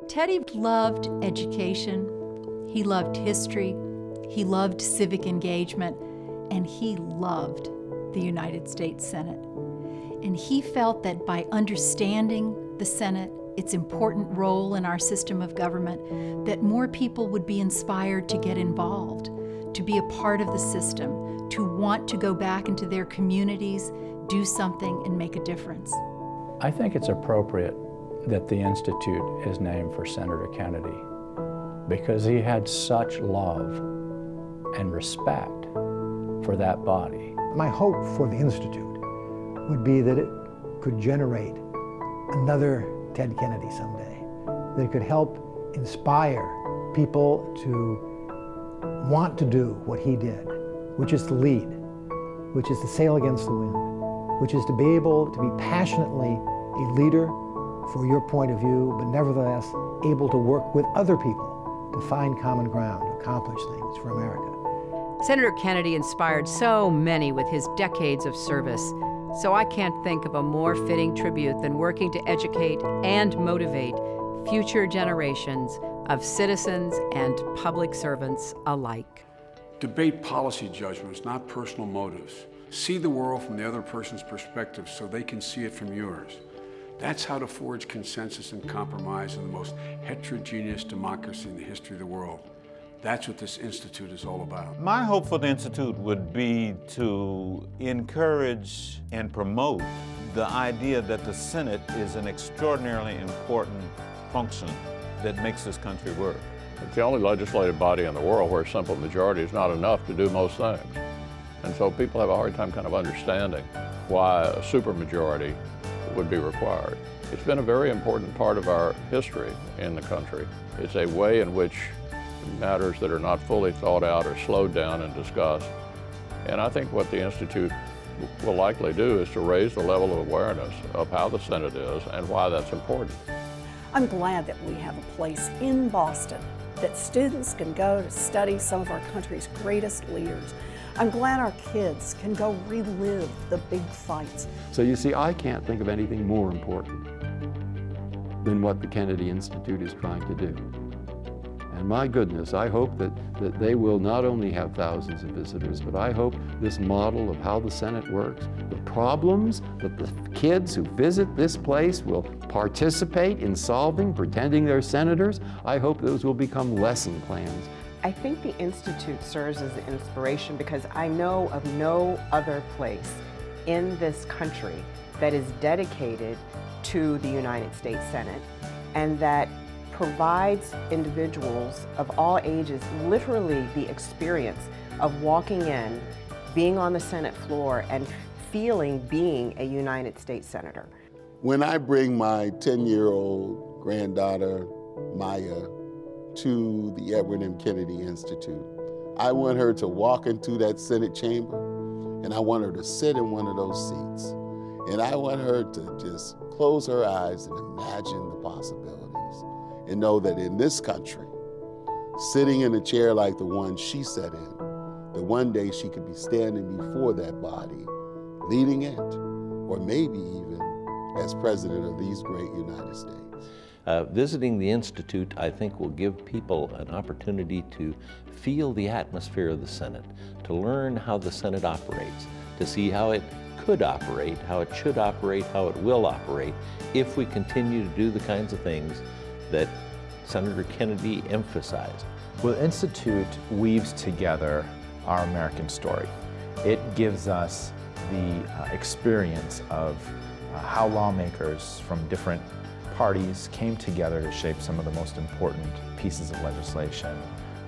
Teddy loved education, he loved history, he loved civic engagement, and he loved the United States Senate. And he felt that by understanding the Senate, its important role in our system of government, that more people would be inspired to get involved, to be a part of the system, to want to go back into their communities, do something, and make a difference. I think it's appropriate that the Institute is named for Senator Kennedy because he had such love and respect for that body. My hope for the Institute would be that it could generate another Ted Kennedy someday, that it could help inspire people to want to do what he did, which is to lead, which is to sail against the wind, which is to be able to be passionately a leader for your point of view, but nevertheless able to work with other people to find common ground, to accomplish things for America. Senator Kennedy inspired so many with his decades of service, so I can't think of a more fitting tribute than working to educate and motivate future generations of citizens and public servants alike. Debate policy judgments, not personal motives. See the world from the other person's perspective so they can see it from yours. That's how to forge consensus and compromise in the most heterogeneous democracy in the history of the world. That's what this Institute is all about. My hope for the Institute would be to encourage and promote the idea that the Senate is an extraordinarily important function that makes this country work. It's the only legislative body in the world where a simple majority is not enough to do most things. And so people have a hard time kind of understanding why a supermajority would be required. It's been a very important part of our history in the country. It's a way in which matters that are not fully thought out are slowed down and discussed. And I think what the Institute will likely do is to raise the level of awareness of how the Senate is and why that's important. I'm glad that we have a place in Boston that students can go to study some of our country's greatest leaders. I'm glad our kids can go relive the big fights. So you see, I can't think of anything more important than what the Kennedy Institute is trying to do. And my goodness, I hope that they will not only have thousands of visitors, but I hope this model of how the Senate works, the problems that the kids who visit this place will participate in solving, pretending they're senators, I hope those will become lesson plans. I think the Institute serves as an inspiration because I know of no other place in this country that is dedicated to the United States Senate and that provides individuals of all ages literally the experience of walking in, being on the Senate floor, and feeling being a United States Senator. When I bring my 10-year-old granddaughter, Maya, to the Edward M. Kennedy Institute, I want her to walk into that Senate chamber, and I want her to sit in one of those seats. And I want her to just close her eyes and imagine the possibilities and know that in this country, sitting in a chair like the one she sat in, that one day she could be standing before that body, leading it, or maybe even as president of these great United States. Visiting the Institute, I think, will give people an opportunity to feel the atmosphere of the Senate, to learn how the Senate operates, to see how it could operate, how it should operate, how it will operate, if we continue to do the kinds of things that Senator Kennedy emphasized. Well, the Institute weaves together our American story. It gives us the experience of how lawmakers from different parties came together to shape some of the most important pieces of legislation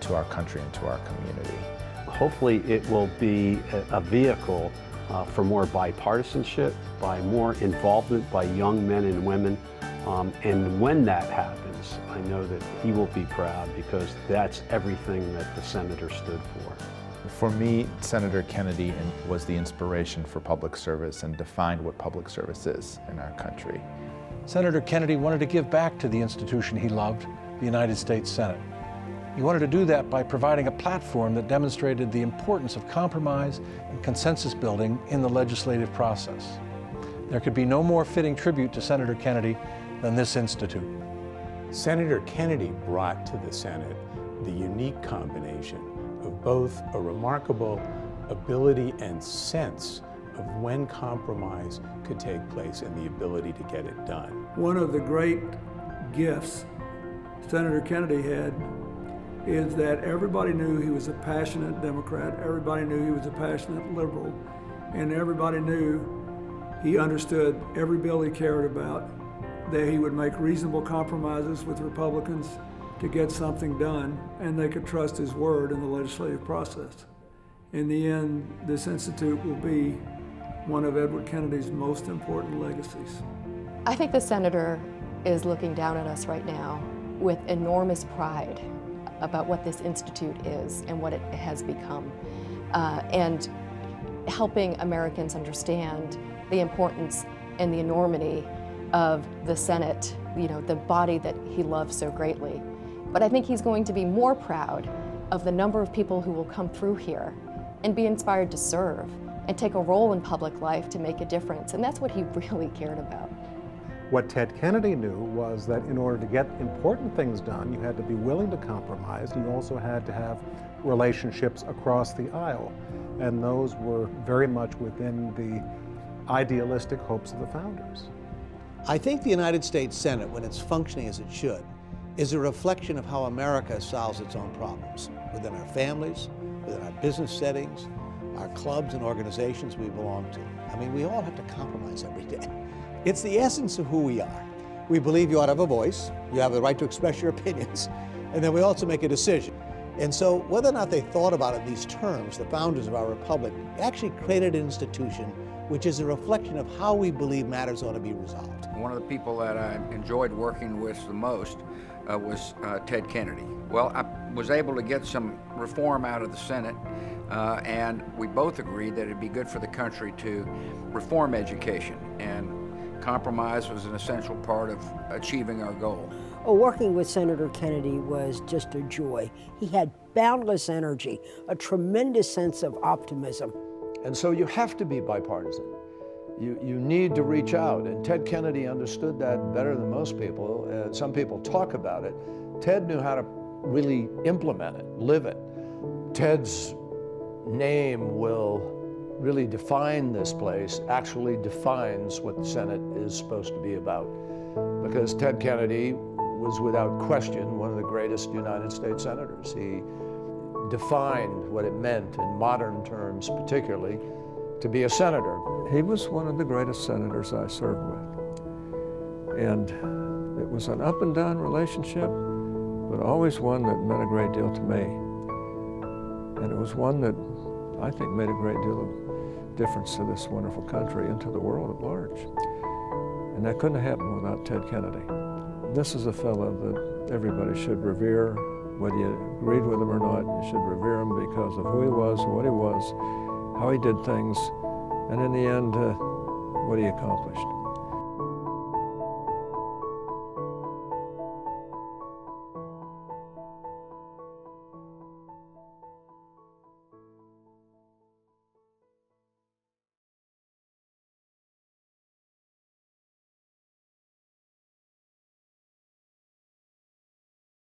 to our country and to our community. Hopefully it will be a vehicle for more bipartisanship, by more involvement by young men and women. And when that happens, I know that he will be proud because that's everything that the senator stood for. For me, Senator Kennedy was the inspiration for public service and defined what public service is in our country. Senator Kennedy wanted to give back to the institution he loved, the United States Senate. He wanted to do that by providing a platform that demonstrated the importance of compromise and consensus building in the legislative process. There could be no more fitting tribute to Senator Kennedy than this institute. Senator Kennedy brought to the Senate the unique combination of both a remarkable ability and sense of when compromise could take place and the ability to get it done. One of the great gifts Senator Kennedy had is that everybody knew he was a passionate Democrat, everybody knew he was a passionate liberal, and everybody knew he understood every bill he cared about, that he would make reasonable compromises with Republicans to get something done, and they could trust his word in the legislative process. In the end, this institute will be one of Edward Kennedy's most important legacies. I think the senator is looking down at us right now with enormous pride about what this institute is and what it has become, and helping Americans understand the importance and the enormity of the Senate, you know, the body that he loves so greatly. But I think he's going to be more proud of the number of people who will come through here and be inspired to serve and take a role in public life to make a difference. And that's what he really cared about. What Ted Kennedy knew was that in order to get important things done, you had to be willing to compromise, and you also had to have relationships across the aisle. And those were very much within the idealistic hopes of the founders. I think the United States Senate, when it's functioning as it should, is a reflection of how America solves its own problems within our families, within our business settings, our clubs and organizations we belong to. I mean, we all have to compromise every day. It's the essence of who we are. We believe you ought to have a voice, you have the right to express your opinions, and then we also make a decision. And so whether or not they thought about it in these terms, the founders of our republic actually created an institution which is a reflection of how we believe matters ought to be resolved. One of the people that I enjoyed working with the most was Ted Kennedy. Well, I was able to get some reform out of the Senate, and we both agreed that it'd be good for the country to reform education, and compromise was an essential part of achieving our goal. Well, working with Senator Kennedy was just a joy. He had boundless energy, a tremendous sense of optimism. And so you have to be bipartisan. You need to reach out, and Ted Kennedy understood that better than most people. Some people talk about it. Ted knew how to really implement it, live it. Ted's name will really define this place, actually defines what the Senate is supposed to be about. Because Ted Kennedy was without question one of the greatest United States senators. He defined what it meant in modern terms, particularly, to be a senator. He was one of the greatest senators I served with. And it was an up and down relationship, but always one that meant a great deal to me. And it was one that I think made a great deal of difference to this wonderful country and to the world at large. And that couldn't have happened without Ted Kennedy. This is a fellow that everybody should revere. Whether you agreed with him or not, you should revere him because of who he was, what he was, how he did things, and in the end, what he accomplished.